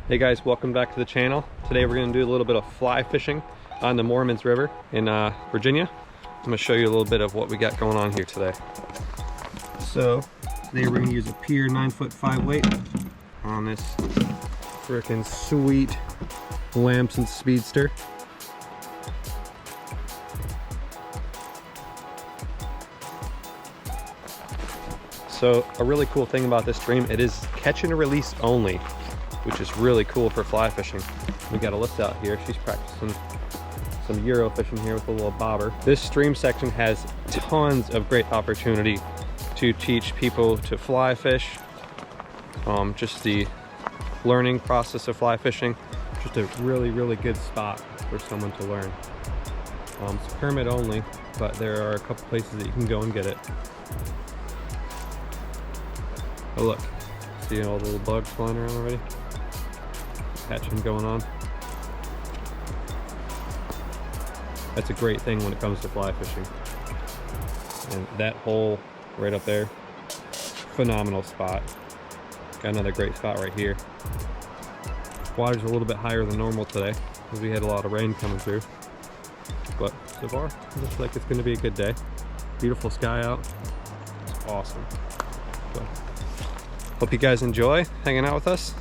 Hey guys, welcome back to the channel. Today we're going to do a little bit of fly fishing on the Moormans River in Virginia. I'm going to show you a little bit of what we got going on here today. So today we're going to use a Pier 9'5" weight on this freaking sweet Lamson Speedster. So a really cool thing about this stream, it is catch and release only, which is really cool for fly fishing. We got Alyssa out here. She's practicing some Euro fishing here with a little bobber. This stream section has tons of great opportunity to teach people to fly fish. Just the learning process of fly fishing. Just a really, really good spot for someone to learn. It's permit only, but there are a couple places that you can go and get it. Oh look, see all the little bugs flying around already? Hatching going on. That's a great thing when it comes to fly fishing. And that hole right up there, phenomenal spot. Got another great spot right here. Water's a little bit higher than normal today because we had a lot of rain coming through. But so far, it looks like it's going to be a good day. Beautiful sky out. It's awesome. So, hope you guys enjoy hanging out with us.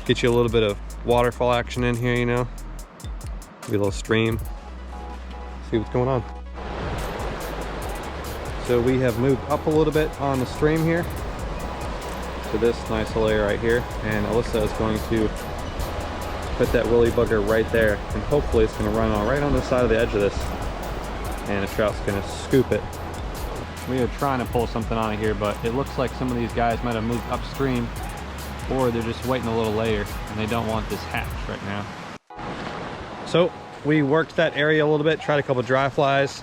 Get you a little bit of waterfall action in here, you know. Maybe a little stream. See what's going on. So we have moved up a little bit on the stream here to this nice little area right here. And Alyssa is going to put that willy bugger right there. And hopefully it's going to run on right on the side of the edge of this. And a trout's going to scoop it. We are trying to pull something on it here, but it looks like some of these guys might have moved upstream, or they're just waiting a little later and they don't want this hatch right now. So we worked that area a little bit, tried a couple dry flies,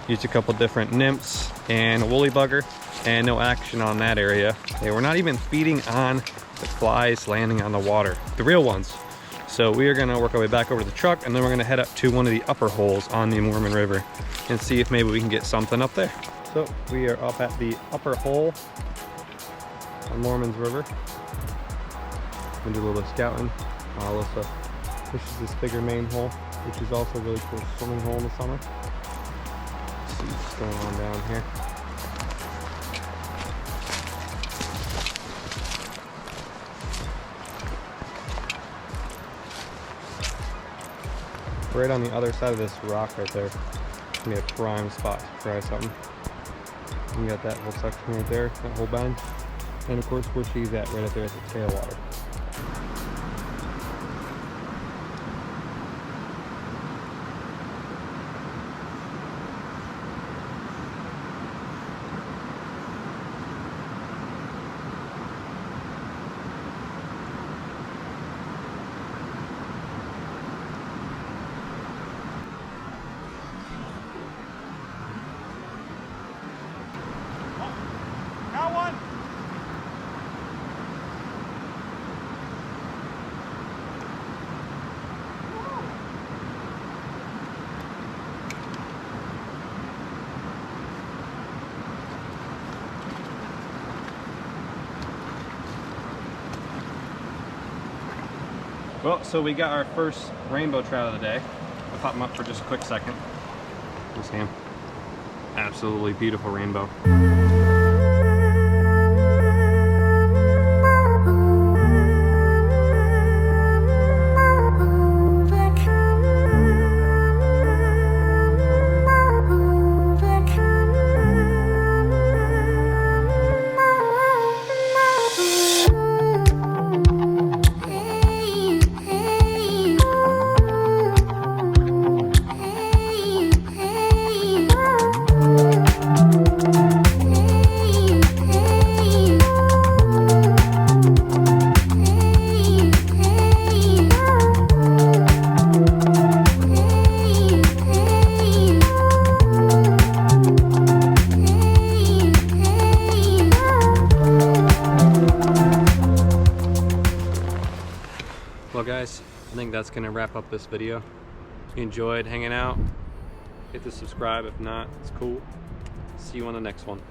used a couple different nymphs and a woolly bugger, and no action on that area. They were not even feeding on the flies landing on the water, the real ones. So we are gonna work our way back over to the truck, and then we're gonna head up to one of the upper holes on the Moorman River and see if maybe we can get something up there. So we are up at the upper hole on Moormans River. We'll do a little bit of scouting. Alyssa fishes this bigger main hole, which is also a really cool swimming hole in the summer. Let's see what's going on down here. Right on the other side of this rock right there, it's gonna be a prime spot to try something. You got that whole section right there, that whole bend. And of course where she's at, right up there at the tailwater. Well, so we got our first rainbow trout of the day. I'll pop him up for just a quick second. You see him? Absolutely beautiful rainbow. Well guys, I think that's gonna wrap up this video. If you enjoyed hanging out, hit the subscribe. If not, it's cool. See you on the next one.